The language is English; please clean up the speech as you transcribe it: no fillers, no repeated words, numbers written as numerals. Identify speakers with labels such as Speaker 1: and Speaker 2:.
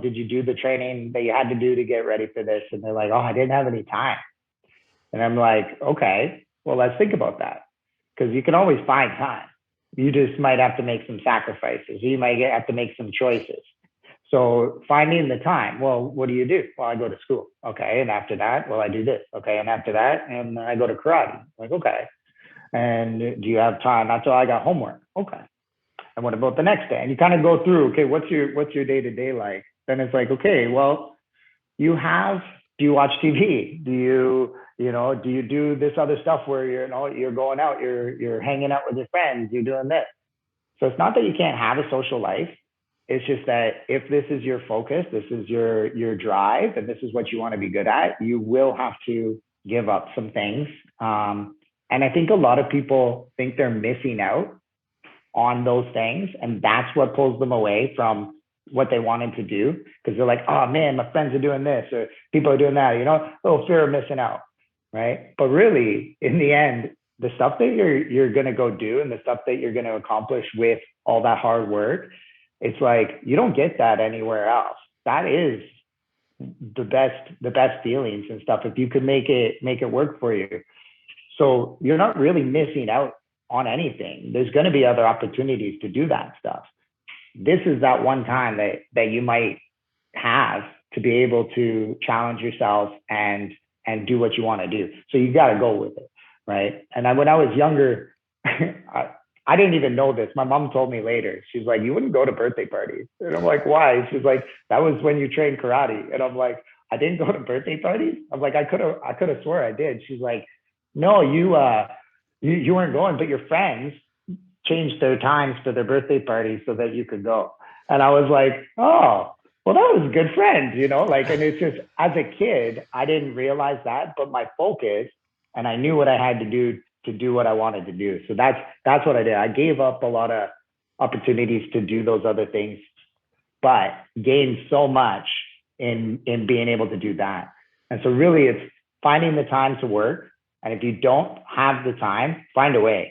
Speaker 1: did you do the training that you had to do to get ready for this? And they're like, oh, I didn't have any time. And I'm like, okay, well, let's think about that. Because you can always find time. You just might have to make some sacrifices. You might have to make some choices. So finding the time, well, what do you do? Well, I go to school. Okay. And after that, well, I do this. Okay. And after that, and I go to karate. Like, okay. And do you have time? That's all I got homework. Okay. And what about the next day? And you kind of go through, okay, what's your day-to-day like? Then it's like, okay, well, do you watch TV? Do you do this other stuff where you're going out, you're hanging out with your friends, you're doing this. So it's not that you can't have a social life. It's just that if this is your focus, this is your drive, and this is what you want to be good at, you will have to give up some things. And I think a lot of people think they're missing out on those things, and that's what pulls them away from what they wanted to do, because they're like, oh man, my friends are doing this or people are doing that, oh, fear of missing out, right? But really, in the end, the stuff that you're going to go do and the stuff that you're going to accomplish with all that hard work, it's like you don't get that anywhere else. That is the best feelings and stuff if you could make it work for you. So you're not really missing out on anything. There's going to be other opportunities to do that stuff. This is that one time that you might have to be able to challenge yourself and do what you want to do. So you got to go with it, right? And when I was younger, I didn't even know this. My mom told me later. She's like, you wouldn't go to birthday parties. And I'm like, why? She's like, that was when you trained karate. And I'm like, I didn't go to birthday parties? I'm like, I could have swore I did. She's like, no, you weren't going, but your friends changed their times for their birthday parties so that you could go. And I was like, oh, well, that was good friends, and it's just, as a kid, I didn't realize that, but my focus, and I knew what I had to do what I wanted to do. So that's what I did. I gave up a lot of opportunities to do those other things, but gained so much in being able to do that. And so really it's finding the time to work. And if you don't have the time, find a way.